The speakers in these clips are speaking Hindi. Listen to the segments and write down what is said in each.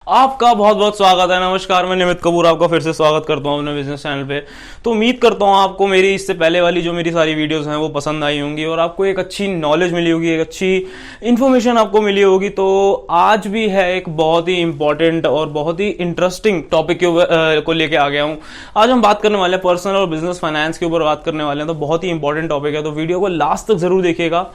आपका बहुत बहुत स्वागत है। नमस्कार, मैं निमित कपूर आपका फिर से स्वागत करता हूं अपने बिजनेस चैनल पे। तो उम्मीद करता हूं आपको मेरी इससे पहले वाली जो मेरी सारी वीडियोस हैं वो पसंद आई होंगी और आपको एक अच्छी नॉलेज मिली होगी, एक अच्छी इन्फॉर्मेशन आपको मिली होगी। तो आज भी है एक बहुत ही इंपॉर्टेंट और बहुत ही इंटरेस्टिंग टॉपिक को लेके आ गया हूँ। आज हम बात करने वाले हैं पर्सनल और बिजनेस फाइनेंस के ऊपर बात करने वाले हैं। तो बहुत ही इंपॉर्टेंट टॉपिक है, तो वीडियो को लास्ट तक जरूर देखिएगा।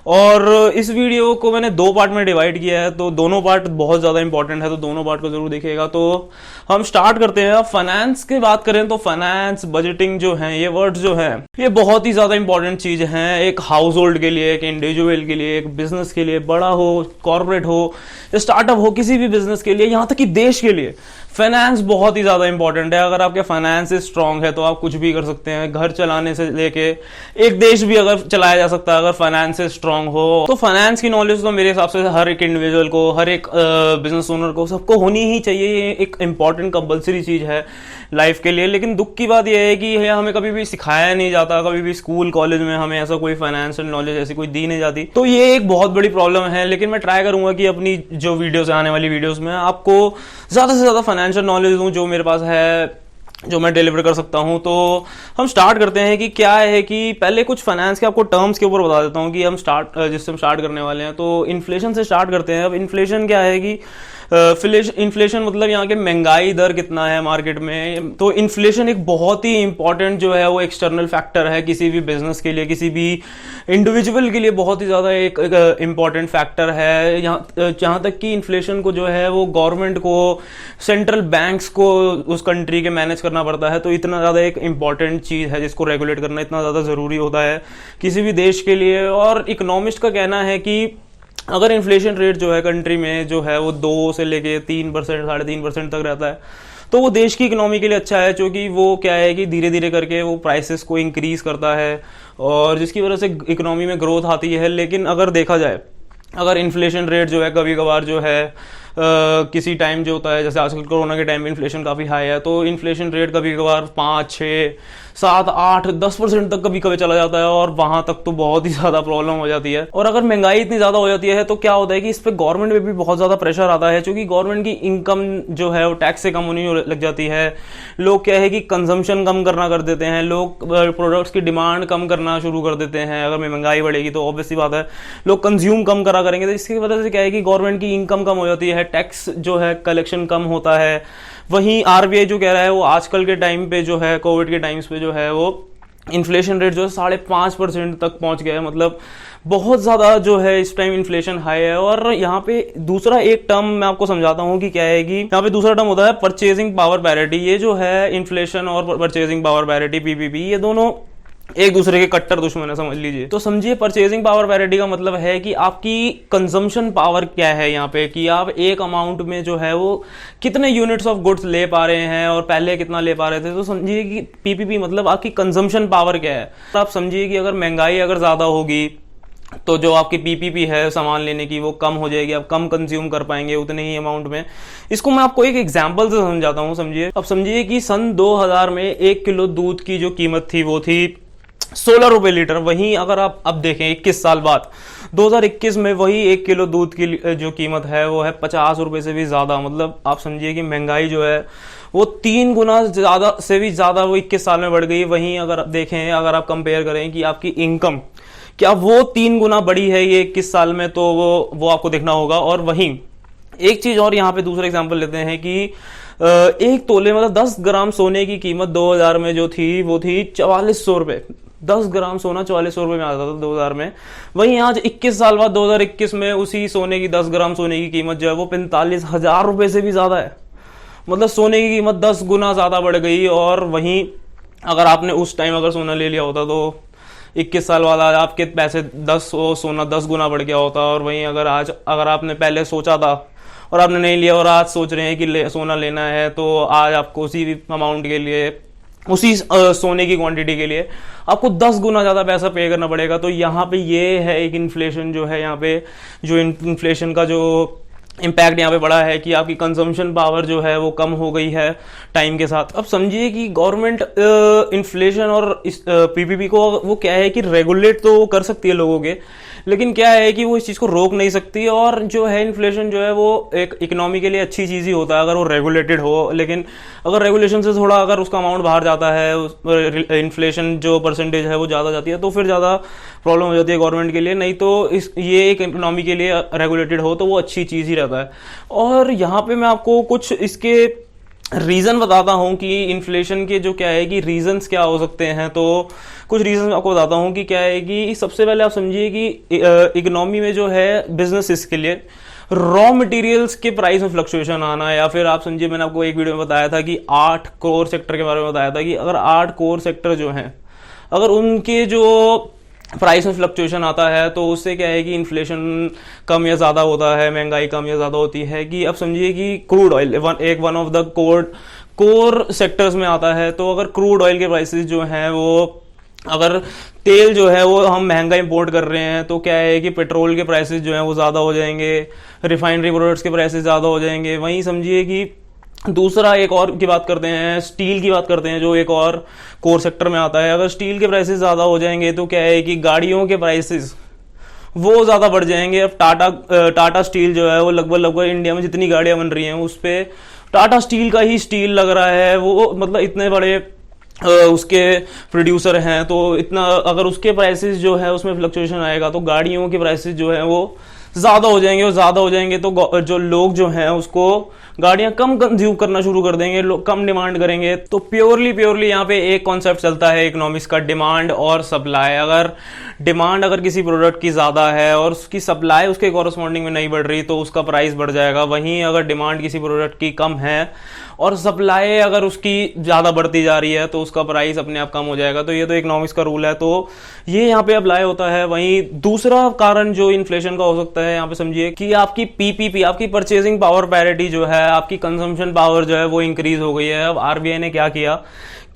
और इस वीडियो को मैंने दो पार्ट में डिवाइड किया है, तो दोनों पार्ट बहुत ज्यादा इंपॉर्टेंट है, तो दोनों पार्ट को जरूर देखिएगा। तो हम स्टार्ट करते हैं। फाइनेंस की बात करें तो फाइनेंस, बजटिंग जो है, ये वर्ड्स जो है ये बहुत ही ज्यादा इंपॉर्टेंट चीज है एक हाउस होल्ड के लिए, एक इंडिविजुअल के लिए, एक बिजनेस के लिए, बड़ा हो, कॉर्पोरेट हो, स्टार्टअप हो, किसी भी बिजनेस के लिए, यहां तक कि देश के लिए फाइनेंस बहुत ही ज्यादा इंपॉर्टेंट है। अगर आपके फाइनेंस स्ट्रांग है तो आप कुछ भी कर सकते हैं। घर चलाने से लेके एक देश भी अगर चलाया जा सकता है अगर फाइनेंस स्ट्रांग हो। तो फाइनेंस की नॉलेज तो मेरे हिसाब से हर एक इंडिविजुअल को, हर एक बिजनेस ओनर को, सबको होनी ही चाहिए। ये एक इंपॉर्टेंट कंपलसरी चीज है लाइफ के लिए। लेकिन दुख की बात यह है कि यह हमें कभी भी सिखाया नहीं जाता, कभी भी स्कूल कॉलेज में हमें ऐसा कोई फाइनेंशियल नॉलेज ऐसी कोई दी नहीं जाती। तो ये एक बहुत बड़ी प्रॉब्लम है। लेकिन मैं ट्राई करूंगा कि अपनी जो वीडियोस आने वाली वीडियोस में आपको ज्यादा से ज्यादा फाइनेंशियल नॉलेज दूं जो मेरे पास है, जो मैं डिलीवर कर सकता हूं। तो हम स्टार्ट करते हैं कि क्या है कि पहले कुछ फाइनेंस के आपको टर्म्स के ऊपर बता देता हूं कि हम जिससे हम स्टार्ट करने वाले हैं। तो इन्फ्लेशन से स्टार्ट करते हैं। अब इन्फ्लेशन क्या है कि इन्फ्लेशन मतलब यहाँ के महंगाई दर कितना है मार्केट में। तो इन्फ्लेशन एक बहुत ही इंपॉर्टेंट जो है वो एक्सटर्नल फैक्टर है किसी भी बिजनेस के लिए, किसी भी इंडिविजुअल के लिए बहुत ही ज्यादा एक इंपॉर्टेंट फैक्टर है। जहां तक कि इन्फ्लेशन को जो है वो गवर्नमेंट को, सेंट्रल बैंक्स को उस कंट्री के मैनेज करना पड़ता है। तो इतना ज्यादा एक इंपॉर्टेंट चीज है जिसको रेगुलेट करना इतना ज्यादा जरूरी होता है किसी भी देश के लिए। और इकोनॉमिस्ट का कहना है कि अगर इन्फ्लेशन रेट जो है कंट्री में जो है वो 2 से लेके 3%, 3.5% तक रहता है तो वो देश की इकोनॉमी के लिए अच्छा है, क्योंकि वो क्या है कि धीरे धीरे करके वो प्राइसेस को इंक्रीज करता है और जिसकी वजह से इकोनॉमी में ग्रोथ आती है। लेकिन अगर देखा जाए, अगर इन्फ्लेशन रेट जो है कभी कभार जो है किसी टाइम जो होता है, जैसे आजकल कोरोना के टाइम में इन्फ्लेशन काफी हाई है, तो इन्फ्लेशन रेट कभी कभार 5, 6, 7, 8, 10% तक कभी कभी चला जाता है और वहां तक तो बहुत ही ज्यादा प्रॉब्लम हो जाती है। और अगर महंगाई इतनी ज्यादा हो जाती है तो क्या होता है कि इस पे गवर्नमेंट में भी बहुत ज्यादा प्रेशर आता है, क्योंकि गवर्नमेंट की इनकम जो है वो टैक्स से कम होने लग जाती है। लोग क्या है कि कंजम्पशन कम करना कर देते हैं, लोग प्रोडक्ट्स की डिमांड कम करना शुरू कर देते हैं। अगर महंगाई बढ़ेगी तो ऑब्वियसली बात है लोग कंज्यूम कम करा करेंगे। तो इसकी वजह से क्या है कि गवर्नमेंट की इनकम कम हो जाती है, टैक्स जो है कलेक्शन कम होता है। वहीं आरबीआई जो कह रहा है वो आजकल के टाइम पे जो है, कोविड के टाइम्स पे जो है वो इन्फ्लेशन रेट जो है 5.5% तक पहुंच गया है। मतलब बहुत ज्यादा जो है इस टाइम इन्फ्लेशन हाई है। और यहाँ पे दूसरा एक टर्म मैं आपको समझाता हूँ कि क्या है कि यहाँ पे दूसरा टर्म होता है परचेजिंग पावर पैरिटी। ये जो है इन्फ्लेशन और परचेजिंग पावर पैरिटी, पीपीपी, ये दोनों एक दूसरे के कट्टर दुश्मन है, समझ लीजिए। तो समझिए परचेजिंग पावर पैरिटी का मतलब है कि आपकी कंजम्पशन पावर क्या है यहाँ पे, कि आप एक अमाउंट में जो है वो कितने यूनिट्स ऑफ गुड्स ले पा रहे हैं और पहले कितना ले पा रहे थे। तो समझिए कि पीपीपी मतलब आपकी कंजम्पशन पावर क्या है। तो आप समझिए कि अगर महंगाई अगर ज्यादा होगी तो जो आपकी पीपीपी है सामान लेने की वो कम हो जाएगी, आप कम कंज्यूम कर पाएंगे उतने ही अमाउंट में। इसको मैं आपको एक एग्जांपल से समझाता हूँ। समझिए, अब समझिए कि सन 2000 में 1 किलो दूध की जो कीमत थी वो थी 16 रुपए लीटर। वहीं अगर आप अब देखें 21 साल बाद 2021 में वही 1 किलो दूध की जो कीमत है वो है 50 रुपए से भी ज्यादा। मतलब आप समझिए कि महंगाई जो है वो 3 गुना ज्यादा से भी ज्यादा वो 21 साल में बढ़ गई। वहीं अगर आप देखें, अगर आप कंपेयर करें कि आपकी इनकम क्या वो 3 गुना बढ़ी है ये 21 साल में, तो वो आपको देखना होगा। और वहीं एक चीज और यहाँ पे दूसरा एग्जांपल लेते हैं कि एक तोले मतलब 10 ग्राम सोने की कीमत 2000 में जो थी वो थी 4400 रुपए। 10 ग्राम सोना 4400 रुपए में आता था 2000 में। वहीं आज 21 साल बाद 2021 में उसी सोने की 10 ग्राम सोने की कीमत जो है वो 45,000 रुपए से भी ज्यादा है। मतलब सोने की कीमत 10 गुना ज्यादा बढ़ गई। और वहीं अगर आपने उस टाइम अगर सोना ले लिया होता तो 21 साल बाद आज आपके पैसे सोना 10 गुना बढ़ गया होता। और वहीं अगर आज अगर आपने पहले सोचा था और आपने नहीं लिया और आज सोच रहे हैं कि सोना लेना है, तो आज आपको उसी अमाउंट के लिए, उसी सोने की क्वांटिटी के लिए आपको 10 गुना ज्यादा पैसा पे करना पड़ेगा। तो यहाँ पे ये है एक इन्फ्लेशन जो है, यहाँ पे जो इन्फ्लेशन का जो इम्पैक्ट यहाँ पे बड़ा है कि आपकी कंजम्पशन पावर जो है वो कम हो गई है टाइम के साथ। अब समझिए कि गवर्नमेंट इन्फ्लेशन और इस पीपीपी को वो क्या है कि रेगुलेट तो कर सकती है लोगों के, लेकिन क्या है कि वो इस चीज को रोक नहीं सकती। और जो है इन्फ्लेशन जो है वो एक इकोनॉमी के लिए अच्छी चीज ही होता है अगर वो रेगुलेटेड हो, लेकिन अगर रेगुलेशन से थोड़ा अगर उसका अमाउंट बाहर जाता है, इन्फ्लेशन जो परसेंटेज है वो ज्यादा जाती है, तो फिर ज्यादा प्रॉब्लम हो जाती है गवर्नमेंट के लिए। नहीं तो ये एक इकोनॉमी के लिए रेगुलेटेड हो तो वो अच्छी चीज ही रहता है। और यहाँ पे मैं आपको कुछ इसके रीजन बताता हूं कि इन्फ्लेशन के जो क्या है कि रीजंस क्या हो सकते हैं। तो कुछ रीजन आपको बताता हूं कि क्या है कि सबसे पहले आप समझिए कि इकोनॉमी में जो है बिजनेसेस के लिए रॉ मटेरियल्स के प्राइस में फ्लक्चुएशन आना, या फिर आप समझिए मैंने आपको एक वीडियो में बताया था कि 8 कोर सेक्टर के बारे में बताया था कि अगर 8 कोर सेक्टर जो हैं अगर उनके जो प्राइस में फ्लक्चुएशन आता है तो उससे क्या है कि इन्फ्लेशन कम या ज्यादा होता है, महंगाई कम या ज्यादा होती है। कि अब समझिए कि crude oil one of the core sectors में आता है। तो अगर क्रूड ऑयल के प्राइसेस जो हैं वो, अगर तेल जो है वो हम महंगा इंपोर्ट कर रहे हैं तो क्या है कि पेट्रोल के प्राइसेस जो हैं वो ज्यादा हो जाएंगे, रिफाइनरी प्रोडक्ट्स के प्राइसेस ज्यादा हो जाएंगे। वहीं समझिए कि दूसरा एक और की बात करते हैं, स्टील की बात करते हैं जो एक और कोर सेक्टर में आता है। अगर स्टील के प्राइसेस ज्यादा हो जाएंगे तो क्या है कि गाड़ियों के प्राइसेस वो ज्यादा बढ़ जाएंगे। अब टाटा स्टील जो है वो लगभग इंडिया में जितनी गाड़ियां बन रही हैं उस पे टाटा स्टील का ही स्टील लग रहा है। वो मतलब इतने बड़े उसके प्रोड्यूसर हैं, तो इतना अगर उसके प्राइसेस जो है उसमें फ्लक्चुएशन आएगा तो गाड़ियों के प्राइसेस जो है वो ज्यादा हो जाएंगे, और ज्यादा हो जाएंगे तो जो लोग जो हैं उसको गाड़ियां कम कंज्यूम करना शुरू कर देंगे, लोग कम डिमांड करेंगे। तो प्योरली यहाँ पे एक कॉन्सेप्ट चलता है इकोनॉमिक्स का, डिमांड और सप्लाई। अगर डिमांड अगर किसी प्रोडक्ट की ज्यादा है और उसकी सप्लाई उसके कॉरस्पॉन्डिंग में नहीं बढ़ रही तो उसका प्राइस बढ़ जाएगा। वहीं अगर डिमांड किसी प्रोडक्ट की कम है और सप्लाई अगर उसकी ज्यादा बढ़ती जा रही है तो उसका प्राइस अपने आप कम हो जाएगा। तो ये तो इकोनॉमिक्स का रूल है, तो ये यहाँ पे अप्लाई होता है। वहीं दूसरा कारण जो इन्फ्लेशन का हो सकता है यहाँ पे समझिए कि आपकी पीपीपी, आपकी परचेजिंग पावर पैरिटी जो है, आपकी कंजम्पशन पावर जो है वो इंक्रीज हो गई है। अब आरबीआई ने क्या किया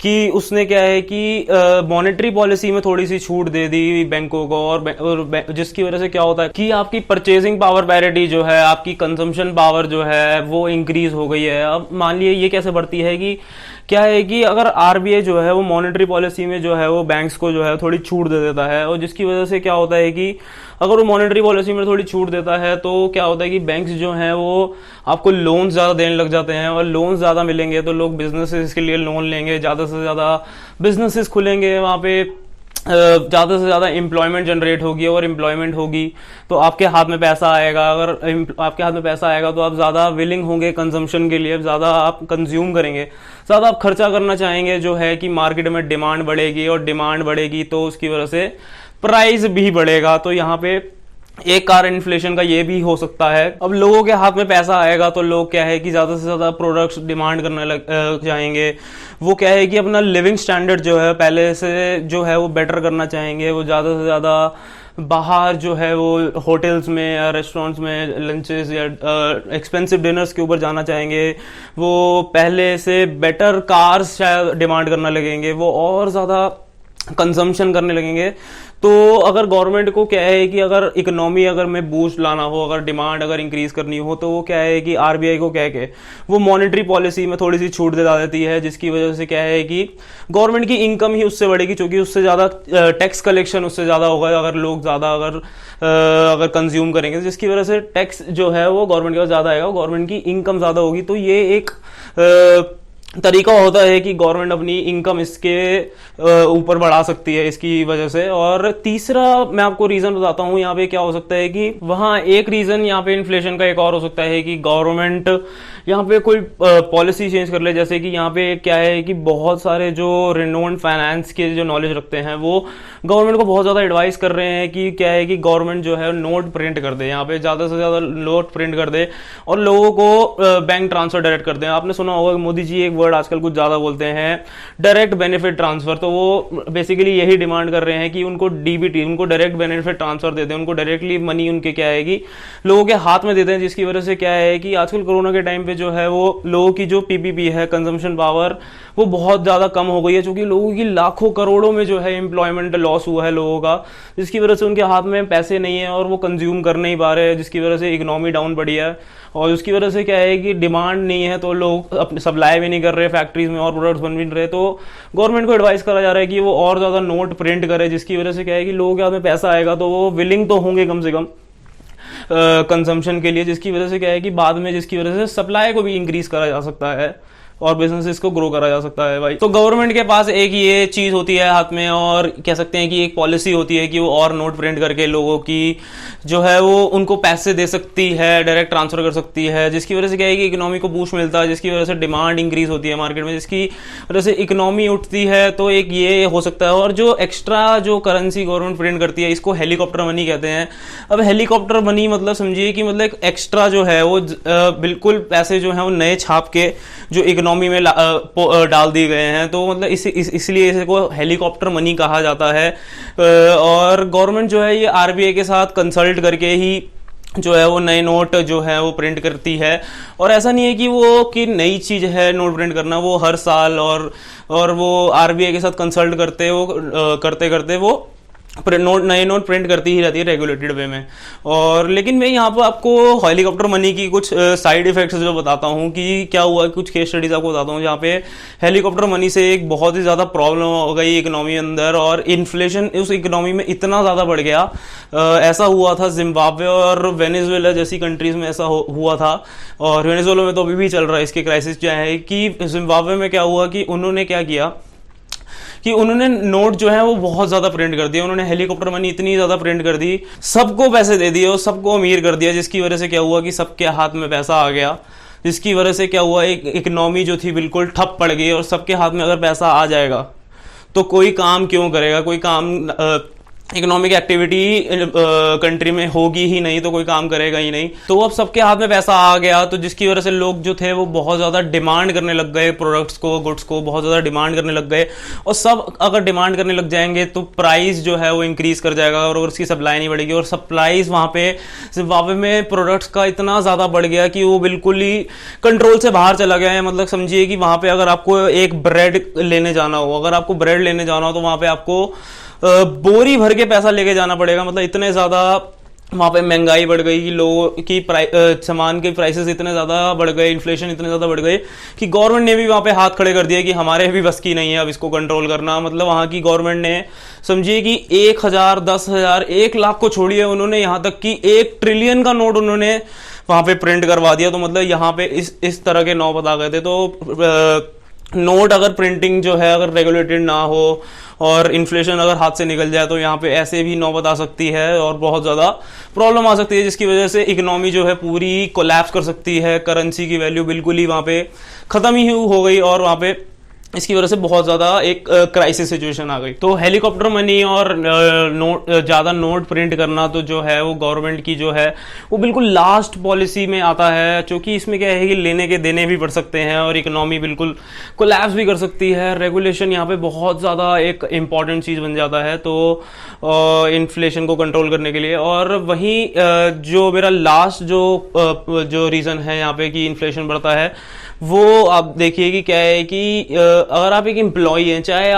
कि उसने क्या है कि मॉनेटरी पॉलिसी में थोड़ी सी छूट दे दी बैंकों को, और जिसकी वजह से क्या होता है कि आपकी परचेजिंग पावर पैरिटी जो है, आपकी कंजम्पशन पावर जो है वो इंक्रीज हो गई है। अब मान लिए ये कैसे बढ़ती है कि क्या है कि अगर आरबीआई जो है वो मॉनेटरी पॉलिसी में जो है वो बैंक्स को जो है थोड़ी छूट दे देता है, और जिसकी वजह से क्या होता है कि अगर वो मॉनेटरी पॉलिसी में थोड़ी छूट देता है तो क्या होता है कि बैंक्स जो हैं वो आपको लोन ज्यादा देने लग जाते हैं, और लोन ज्यादा मिलेंगे तो लोग बिजनेसेस के लिए लोन लेंगे, ज्यादा से ज्यादा बिजनेसेस खुलेंगे, वहां पे ज्यादा से ज्यादा एम्प्लॉयमेंट जनरेट होगी, और एम्प्लॉयमेंट होगी तो आपके हाथ में पैसा आएगा। अगर आपके हाथ में पैसा आएगा तो आप ज्यादा विलिंग होंगे कंजम्पशन के लिए, ज्यादा आप कंज्यूम करेंगे, ज्यादा आप खर्चा करना चाहेंगे, जो है कि मार्केट में डिमांड बढ़ेगी, और डिमांड बढ़ेगी तो उसकी वजह से प्राइस भी बढ़ेगा। तो यहाँ पे एक कारण इन्फ्लेशन का ये भी हो सकता है। अब लोगों के हाथ में पैसा आएगा तो लोग क्या है कि ज्यादा से ज्यादा प्रोडक्ट्स डिमांड करने लग जाएंगे। वो क्या है कि अपना लिविंग स्टैंडर्ड जो है पहले से जो है वो बेटर करना चाहेंगे। वो ज्यादा से ज्यादा बाहर जो है वो होटल्स में या रेस्टोरेंट्स में लंचेस या एक्सपेंसिव डिनर्स के ऊपर जाना चाहेंगे। वो पहले से बेटर कार्स शायद डिमांड करने लगेंगे, वो और ज्यादा कंजम्पशन करने लगेंगे। तो अगर गवर्नमेंट को क्या है कि अगर इकोनॉमी अगर में बूस्ट लाना हो, अगर डिमांड अगर इंक्रीज करनी हो, तो वो क्या है कि आरबीआई को कह के वो मॉनेटरी पॉलिसी में थोड़ी सी छूट दिला देती है, जिसकी वजह से क्या है कि गवर्नमेंट की इनकम ही उससे बढ़ेगी, क्योंकि उससे ज्यादा टैक्स कलेक्शन उससे ज्यादा होगा अगर लोग ज्यादा अगर कंज्यूम करेंगे, जिसकी वजह से टैक्स जो है वो गवर्नमेंट के पास ज्यादा आएगा, गवर्नमेंट की इनकम ज्यादा होगी। तो ये एक तरीका होता है कि गवर्नमेंट अपनी इनकम इसके ऊपर बढ़ा सकती है इसकी वजह से। और तीसरा मैं आपको रीजन बताता हूं यहाँ पे क्या हो सकता है कि वहां एक रीजन यहाँ पे इन्फ्लेशन का एक और हो सकता है कि गवर्नमेंट यहाँ पे कोई पॉलिसी चेंज कर ले। जैसे कि यहाँ पे क्या है कि बहुत सारे जो रिनोन्ड फाइनेंस के जो नॉलेज रखते हैं वो गवर्नमेंट को बहुत ज्यादा एडवाइस कर रहे हैं कि क्या है कि गवर्नमेंट जो है नोट प्रिंट कर दे, यहाँ पे ज्यादा से ज्यादा नोट प्रिंट कर दे और लोगों को बैंक ट्रांसफर डायरेक्ट कर दे। आपने सुना होगा मोदी जी एक वर्ड आजकल कुछ ज्यादा बोलते हैं, डायरेक्ट बेनिफिट ट्रांसफर। तो वो बेसिकली यही डिमांड कर रहे हैं कि उनको डीबीटी, उनको डायरेक्ट बेनिफिट ट्रांसफर देते हैं, उनको डायरेक्टली मनी उनके क्या है कि लोगों के हाथ में देते हैं, जिसकी वजह से क्या है कि आजकल कोरोना के टाइम पे में जो है वो लोगों की जो पीपीपी है, कंजम्पशन पावर, वो बहुत ज़्यादा कम हो गई है, क्योंकि लोगों की लाखों करोड़ों में जो है एम्प्लॉयमेंट लॉस हुआ है लोगों का, जिसकी वजह से उनके हाथ में पैसे नहीं है और वो कंज्यूम कर नहीं पा रहे हैं, जिसकी वजह से इकोनॉमी डाउन बढ़ी है। और उसकी वजह से क्या है कि डिमांड नहीं है, तो लोग अपने सप्लाई भी नहीं कर रहे, फैक्ट्रीज में और प्रोडक्ट्स बन भी नहीं रहे। तो गवर्नमेंट को एडवाइस करा जा रहा है कि वो और ज़्यादा नोट प्रिंट करे, जिसकी वजह से क्या है कि लोगों के हाथ में पैसा आएगा तो वो विलिंग तो होंगे कम से कम कंजम्पशन के लिए, जिसकी वजह से क्या है कि बाद में जिसकी वजह से सप्लाई को भी इंक्रीज करा जा सकता है और बिजनेसेस को ग्रो करा जा सकता है भाई। तो गवर्नमेंट के पास एक ये चीज होती है हाथ में, और कह सकते हैं कि एक पॉलिसी होती है कि वो और नोट प्रिंट करके लोगों की जो है वो उनको पैसे दे सकती है, डायरेक्ट ट्रांसफर कर सकती है, जिसकी वजह से क्या है कि इकोनॉमी को बूस्ट मिलता है, जिसकी वजह से डिमांड इंक्रीज होती है मार्केट में, जिसकी वजह से इकोनॉमी उठती है। तो एक ये हो सकता है। और जो एक्स्ट्रा जो करेंसी गवर्नमेंट प्रिंट करती है, इसको हेलीकॉप्टर मनी कहते हैं। अब हेलीकॉप्टर मनी मतलब समझिए कि मतलब एक्स्ट्रा जो है वो बिल्कुल पैसे जो है वो नए छाप के जो इकोनॉमी में डाल दिए गए हैं, तो मतलब इसलिए इसे को हेलीकॉप्टर मनी कहा जाता है। और गवर्नमेंट जो है ये आरबीआई के साथ कंसल्ट करके ही जो है वो नए नोट जो है वो प्रिंट करती है। और ऐसा नहीं है कि वो कि नई चीज है नोट प्रिंट करना, वो हर साल और वो आरबीआई के साथ कंसल्ट करते करते वो नए नोट प्रिंट करती ही रहती है रेगुलेटेड वे में। और लेकिन मैं यहाँ पर आपको हेलीकॉप्टर मनी की कुछ साइड इफेक्ट्स जो बताता हूँ कि क्या हुआ, कुछ केस स्टडीज आपको बताता हूँ जहाँ पे हेलीकॉप्टर मनी से एक बहुत ही ज़्यादा प्रॉब्लम हो गई इकोनॉमी अंदर, और इन्फ्लेशन उस इकोनॉमी में इतना ज़्यादा बढ़ गया। ऐसा हुआ था जिम्बाब्वे और वेनेजुएला जैसी कंट्रीज में ऐसा हुआ था, और वेनेजुएला में तो अभी भी चल रहा है इसके क्राइसिस क्या है कि जिम्बाब्वे में क्या हुआ कि उन्होंने क्या किया कि उन्होंने नोट जो है वो बहुत ज्यादा प्रिंट कर दिया। उन्होंने हेलीकॉप्टर मनी इतनी ज्यादा प्रिंट कर दी, सबको पैसे दे दिए और सबको अमीर कर दिया, जिसकी वजह से क्या हुआ कि सबके हाथ में पैसा आ गया, जिसकी वजह से क्या हुआ एक इकोनॉमी जो थी बिल्कुल ठप पड़ गई। और सबके हाथ में अगर पैसा आ जाएगा तो कोई काम क्यों करेगा, कोई काम इकोनॉमिक एक्टिविटी कंट्री में होगी ही नहीं, तो कोई काम करेगा ही नहीं। तो अब सबके हाथ में पैसा आ गया, तो जिसकी वजह से लोग जो थे वो बहुत ज़्यादा डिमांड करने लग गए, प्रोडक्ट्स को, गुड्स को बहुत ज़्यादा डिमांड करने लग गए। और सब अगर डिमांड करने लग जाएंगे तो प्राइस जो है वो इंक्रीज कर जाएगा और उसकी सप्लाई नहीं बढ़ेगी। और सप्लाईज वहाँ पे जिम्बाब्वे में प्रोडक्ट्स का इतना ज़्यादा बढ़ गया कि वो बिल्कुल ही कंट्रोल से बाहर चला गया है। मतलब समझिए कि वहाँ पे अगर आपको एक ब्रेड लेने जाना हो, तो वहाँ पे आपको बोरी भर के पैसा लेके जाना पड़ेगा। मतलब इतने ज्यादा वहां पे महंगाई बढ़ गई कि लोगों की सामान के प्राइसेस इतने ज्यादा बढ़ गए, इन्फ्लेशन इतने ज्यादा बढ़ गए कि गवर्नमेंट ने भी वहां पे हाथ खड़े कर दिए कि हमारे भी बस की नहीं है अब इसको कंट्रोल करना। मतलब वहां की गवर्नमेंट ने समझिए कि 1,000, 10,000, 1,00,000 को छोड़िए, उन्होंने यहां तक कि 1 ट्रिलियन का नोट उन्होंने वहां पे प्रिंट करवा दिया। तो मतलब यहाँ पे इस तरह के नौबत आ गए थे। तो नोट अगर प्रिंटिंग जो है अगर रेगुलेटेड ना हो और इन्फ्लेशन अगर हाथ से निकल जाए तो यहाँ पे ऐसे भी नौबत आ सकती है और बहुत ज़्यादा प्रॉब्लम आ सकती है, जिसकी वजह से इकोनॉमी जो है पूरी कोलैप्स कर सकती है। करेंसी की वैल्यू बिल्कुल ही वहाँ पे ख़त्म ही हो गई और वहाँ पे इसकी वजह से बहुत ज़्यादा एक क्राइसिस सिचुएशन आ गई। तो हेलीकॉप्टर मनी और ज़्यादा नोट प्रिंट करना तो जो है वो गवर्नमेंट की जो है वो बिल्कुल लास्ट पॉलिसी में आता है, क्योंकि इसमें क्या है कि लेने के देने भी पड़ सकते हैं और इकोनॉमी बिल्कुल कोलैप्स भी कर सकती है। रेगुलेशन यहाँ पे बहुत ज़्यादा एक इम्पॉर्टेंट चीज़ बन जाता है तो इन्फ्लेशन को कंट्रोल करने के लिए। और वहीं जो मेरा लास्ट जो रीज़न है यहाँ पे कि इन्फ्लेशन बढ़ता है, वो आप देखिए कि क्या है कि अगर आप एक एम्प्लॉई हैं, चाहे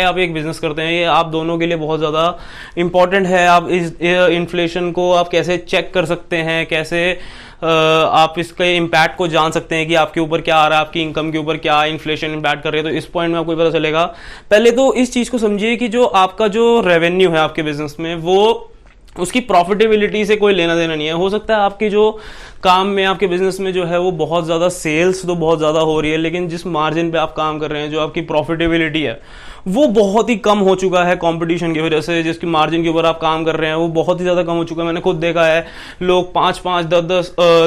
आप एक बिजनेस करते हैं, ये आप दोनों के लिए बहुत ज़्यादा इंपॉर्टेंट है। आप इस इन्फ्लेशन को आप कैसे चेक कर सकते हैं, कैसे आप इसके इम्पैक्ट को जान सकते हैं कि आपके ऊपर क्या आ रहा है, आपकी इनकम के ऊपर क्या इन्फ्लेशन इम्पैक्ट कर रही है। तो इस पॉइंट में आपको पता चलेगा। पहले तो इस चीज़ को समझिए कि जो आपका जो रेवेन्यू है आपके बिजनेस में, वो उसकी प्रॉफिटेबिलिटी से कोई लेना देना नहीं है। हो सकता है आपकी जो काम में आपके बिजनेस में जो है वो बहुत ज़्यादा सेल्स तो बहुत ज़्यादा हो रही है, लेकिन जिस मार्जिन पे आप काम कर रहे हैं, जो आपकी प्रॉफिटेबिलिटी है वो बहुत ही कम हो चुका है कंपटीशन की वजह से। जिसकी मार्जिन के ऊपर आप काम कर रहे हैं वो बहुत ही ज़्यादा कम हो चुका है। मैंने खुद देखा है लोग 5-5,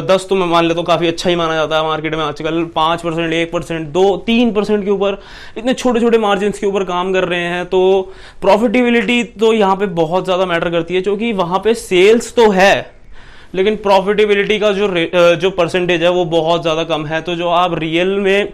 10 तो मैं मान लेता हूँ काफ़ी अच्छा ही माना जाता है मार्केट में आजकल, 5%, 1%, 2-3% के ऊपर इतने छोटे छोटे मार्जिन के ऊपर काम कर रहे हैं। तो प्रॉफिटेबिलिटी तो यहाँ पे बहुत ज़्यादा मैटर करती है, क्योंकि वहाँ पे सेल्स तो है लेकिन प्रॉफिटेबिलिटी का जो परसेंटेज है वो बहुत ज़्यादा कम है। तो जो आप रियल में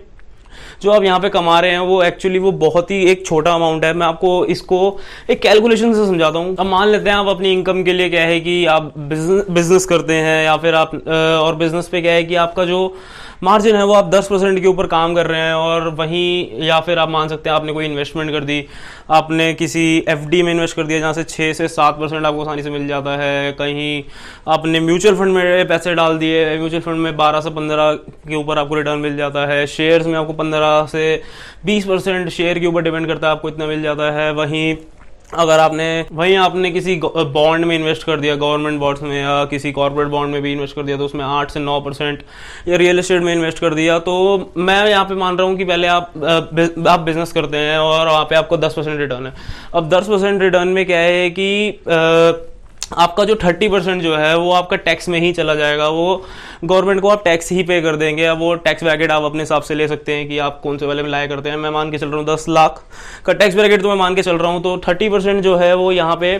जो आप यहाँ पे कमा रहे हैं वो एक्चुअली वो बहुत ही एक छोटा अमाउंट है। मैं आपको इसको एक कैलकुलेशन से समझाता हूँ। अब मान लेते हैं आप अपनी इनकम के लिए क्या है कि आप बिजनेस करते हैं, या फिर आप और बिजनेस पे क्या है कि आपका जो मार्जिन है वो आप 10% के ऊपर काम कर रहे हैं, और वहीं या फिर आप मान सकते हैं आपने कोई इन्वेस्टमेंट कर दी, आपने किसी एफडी में इन्वेस्ट कर दिया जहाँ से 6 से 7% आपको आसानी से मिल जाता है। कहीं आपने म्यूचुअल फंड में पैसे डाल दिए, म्यूचुअल फंड में 12 से 15 के ऊपर आपको रिटर्न मिल जाता है। शेयर्स में आपको 15 से 20% शेयर के ऊपर डिपेंड करता है, आपको इतना मिल जाता है। वहीं अगर आपने किसी बॉन्ड में इन्वेस्ट कर दिया, गवर्नमेंट बॉन्ड्स में या किसी कॉर्पोरेट बॉन्ड में भी इन्वेस्ट कर दिया, तो उसमें 8 से 9%, या रियल एस्टेट में इन्वेस्ट कर दिया, तो मैं यहाँ पे मान रहा हूँ कि पहले आप बिजनेस करते हैं और वहाँ पे आपको 10% रिटर्न है। अब 10% रिटर्न में क्या है कि आपका जो 30% जो है वो आपका टैक्स में ही चला जाएगा। वो गवर्नमेंट को आप टैक्स ही पे कर देंगे। अब वो टैक्स ब्रैकेट आप अपने हिसाब से ले सकते हैं कि आप कौन से वाले में लाया करते हैं। मैं मान के चल रहा हूँ 10 लाख का टैक्स ब्रैकेट तो मैं मान के चल रहा हूँ, तो 30% जो है वो यहाँ पे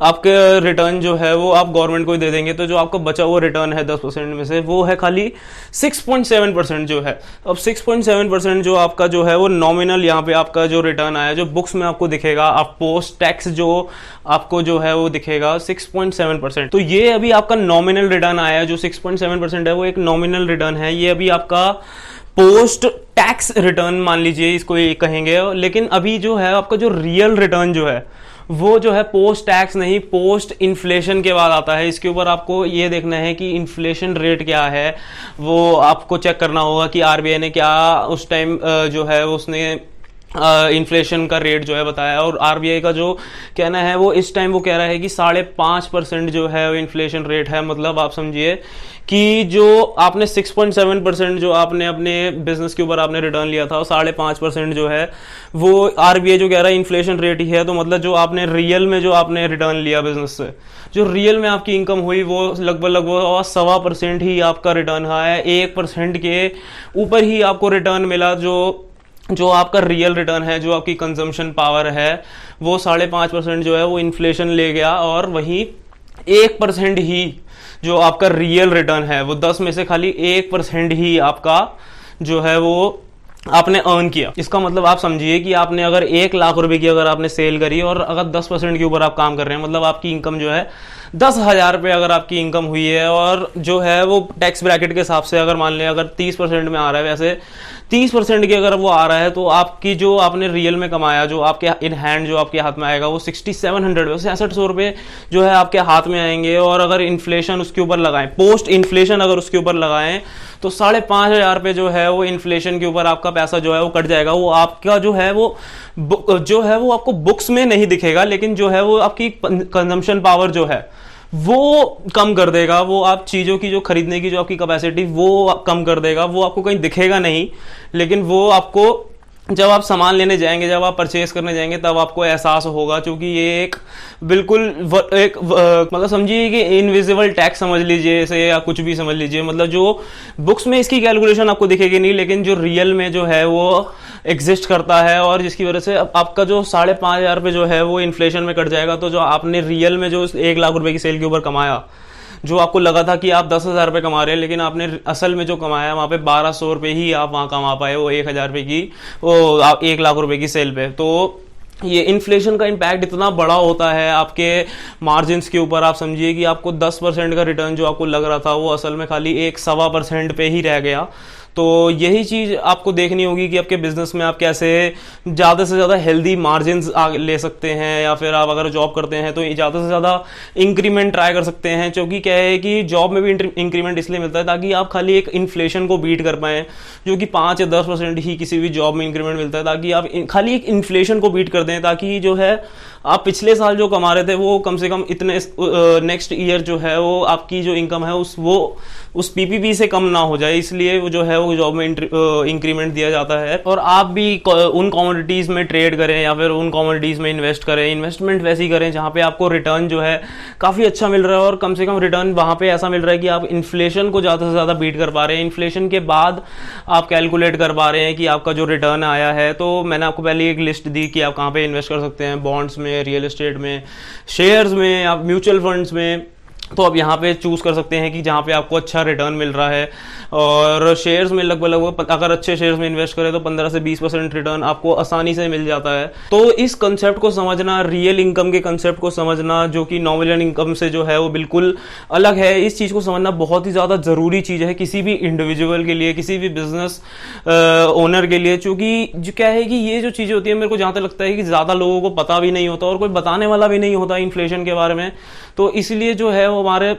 आपके रिटर्न जो है वो आप गवर्नमेंट को ही दे देंगे। तो जो आपका बचा हुआ रिटर्न है 10% में से, वो है खाली 6.7% जो है। अब 6.7% जो आपका जो है वो नॉमिनल यहाँ पे आपका जो रिटर्न आया, जो बुक्स में आपको दिखेगा, आप पोस्ट टैक्स जो आपको जो है वो दिखेगा 6.7%। तो ये अभी आपका नॉमिनल रिटर्न आया है। जो 6.7% है वो एक नॉमिनल रिटर्न है। ये अभी आपका पोस्ट टैक्स रिटर्न मान लीजिए, इसको ये कहेंगे। लेकिन अभी जो है आपका जो रियल रिटर्न जो है वो जो है पोस्ट टैक्स नहीं, पोस्ट इन्फ्लेशन के बाद आता है। इसके ऊपर आपको ये देखना है कि इन्फ्लेशन रेट क्या है, वो आपको चेक करना होगा कि आरबीआई ने क्या उस टाइम जो है उसने इन्फ्लेशन का रेट जो है बताया। और आरबीआई का जो कहना है वो इस टाइम वो कह रहा है कि 5.5% जो है वो इन्फ्लेशन रेट है। मतलब आप समझिए कि जो आपने 6.7% जो आपने अपने बिजनेस के ऊपर आपने रिटर्न लिया था, वो 5.5% जो है वो आरबीआई जो कह रहा है इन्फ्लेशन रेट ही है। तो मतलब जो आपने रियल में जो आपने रिटर्न लिया बिजनेस से, जो रियल में आपकी इनकम हुई, वो लगभग 1.25% ही आपका रिटर्न है। 1% के ऊपर ही आपको रिटर्न मिला। जो आपका रियल रिटर्न है, जो आपकी कंजम्पशन पावर है, वो 5.5% जो है वो इन्फ्लेशन ले गया। और वहीं 1% ही जो आपका रियल रिटर्न है, वो 10 में से खाली 1% ही आपका जो है वो आपने अर्न किया। इसका मतलब आप समझिए कि आपने अगर 1 लाख रुपए की अगर आपने सेल करी और अगर 10% के ऊपर आप काम कर रहे हैं, मतलब आपकी इनकम जो है 10,000 रुपये अगर आपकी इनकम हुई है, और जो है वो टैक्स ब्रैकेट के हिसाब से अगर मान लें अगर 30% में आ रहा है, वैसे 30% की अगर वो आ रहा है, तो आपकी जो आपने रियल में कमाया, जो आपके इन हैंड जो आपके हाथ में आएगा, वो 6700 6600 रुपये जो है आपके हाथ में आएंगे। और अगर इन्फ्लेशन उसके ऊपर लगाएं, पोस्ट इन्फ्लेशन अगर उसके ऊपर लगाएं, तो 5,500 रुपये जो है वो इन्फ्लेशन के ऊपर आपका पैसा जो है वो कट जाएगा। वो आपका जो है वो आपको बुक्स में नहीं दिखेगा, लेकिन जो है वो आपकी कंजम्पशन पावर जो है वो कम कर देगा। वो आप चीजों की जो खरीदने की जो आपकी कैपेसिटी वो कम कर देगा। वो आपको कहीं दिखेगा नहीं, लेकिन वो आपको जब आप सामान लेने जाएंगे, जब आप परचेस करने जाएंगे, तब आपको एहसास होगा। क्योंकि ये एक बिल्कुल मतलब समझिए कि इनविजिबल टैक्स समझ लीजिए इसे, या कुछ भी समझ लीजिए। मतलब जो बुक्स में इसकी कैलकुलेशन आपको दिखेगी नहीं, लेकिन जो रियल में जो है वो एग्जिस्ट करता है, और जिसकी वजह से आपका जो 5,500 रुपये जो है वो इन्फ्लेशन में कट जाएगा। तो जो आपने रियल में जो 1 लाख रुपए की सेल के ऊपर कमाया, जो आपको लगा था कि आप 10,000 रुपये कमा रहे हैं, लेकिन आपने असल में जो कमाया वहाँ पे 1,200 रुपये ही आप वहाँ कमा पाए, वो 1,000 रुपये की, वो 1 लाख रुपए की सेल पे। तो ये इन्फ्लेशन का इम्पैक्ट इतना बड़ा होता है आपके मार्जिन्स के ऊपर। आप समझिए कि आपको 10% का रिटर्न जो आपको लग रहा था, वो असल में खाली 1.25% पे ही रह गया। तो यही चीज आपको देखनी होगी कि आपके बिजनेस में आप कैसे ज्यादा से ज्यादा हेल्दी मार्जिन्स ले सकते हैं, या फिर आप अगर जॉब करते हैं तो ज्यादा से ज्यादा इंक्रीमेंट ट्राई कर सकते हैं। क्योंकि क्या है कि जॉब में भी इंक्रीमेंट इसलिए मिलता है ताकि आप खाली एक इन्फ्लेशन को बीट कर पाए, जो कि 5 या 10% ही किसी भी जॉब में इंक्रीमेंट मिलता है, ताकि आप खाली एक इन्फ्लेशन को बीट कर दें, ताकि जो है आप पिछले साल जो कमा रहे थे वो कम से कम इतने नेक्स्ट ईयर जो है वो आपकी जो इनकम है उस पीपीपी से कम ना हो जाए। इसलिए वो जो है वो जॉब में इंक्रीमेंट दिया जाता है। और आप भी उन कमोडिटीज में ट्रेड करें या फिर उन कमोडिटीज में इन्वेस्ट करें, इन्वेस्टमेंट वैसी करें जहां पे आपको रिटर्न जो है काफी अच्छा मिल रहा है, और कम से कम रिटर्न वहां पे ऐसा मिल रहा है कि आप इन्फ्लेशन को ज्यादा से ज्यादा बीट कर पा रहे हैं। इन्फ्लेशन के बाद आप कैलकुलेट कर पा रहे हैं कि आपका जो रिटर्न आया है। तो मैंने आपको पहले एक लिस्ट दी कि आप कहाँ पे इन्वेस्ट कर सकते हैं, बॉन्ड्स में, रियल एस्टेट में, शेयर्स में, आप म्यूचुअल फंड्स में, तो आप यहाँ पे चूज कर सकते हैं कि जहाँ पे आपको अच्छा रिटर्न मिल रहा है, और शेयर्स में लगभग अगर अच्छे शेयर्स में इन्वेस्ट करें तो 15 से 20% रिटर्न आपको आसानी से मिल जाता है। तो इस कंसेप्ट को समझना, रियल इनकम के कंसेप्ट को समझना, जो कि नॉमिनल इनकम से जो है वो बिल्कुल अलग है, इस चीज को समझना बहुत ही ज्यादा जरूरी चीज है किसी भी इंडिविजुअल के लिए, किसी भी बिजनेस ओनर के लिए। चूंकि जो क्या है कि ये जो चीजें होती है, मेरे को जहां तक लगता है कि ज्यादा लोगों को पता भी नहीं होता और कोई बताने वाला भी नहीं होता इन्फ्लेशन के बारे में। तो इसलिए जो है वो हमारे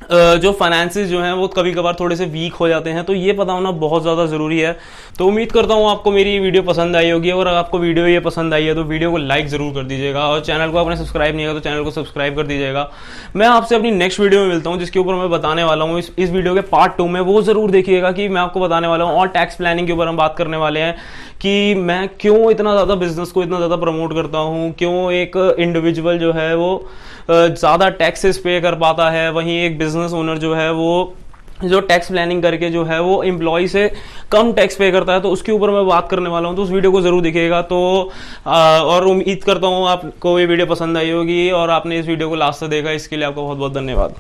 जो फाइनेंसेस जो हैं वो कभी कभार थोड़े से वीक हो जाते हैं, तो ये पता होना बहुत ज़्यादा ज़रूरी है। तो उम्मीद करता हूँ आपको मेरी वीडियो पसंद आई होगी, और अगर आपको वीडियो ये पसंद आई है तो वीडियो को लाइक ज़रूर कर दीजिएगा, और चैनल को आपने सब्सक्राइब नहीं किया तो चैनल को सब्सक्राइब कर दीजिएगा। मैं आपसे अपनी नेक्स्ट वीडियो में मिलता हूँ, जिसके ऊपर मैं बताने वाला हूँ इस वीडियो के पार्ट 2 में, वो ज़रूर देखिएगा कि मैं आपको बताने वाला हूँ। और टैक्स प्लानिंग के ऊपर हम बात करने वाले हैं कि मैं क्यों इतना ज़्यादा बिजनेस को इतना ज़्यादा प्रमोट करता हूँ, क्यों एक इंडिविजुअल जो है वो ज़्यादा टैक्सेस पे कर पाता है, वहीं एक बिजनेस ओनर जो है वो जो टैक्स प्लानिंग करके जो है वो एम्प्लॉय से कम टैक्स पे करता है। तो उसके ऊपर मैं बात करने वाला हूँ, तो उस वीडियो को जरूर देखिएगा। तो और उम्मीद करता हूँ आपको ये वीडियो पसंद आई होगी, और आपने इस वीडियो को लास्ट तक देखा, इसके लिए आपका बहुत बहुत धन्यवाद।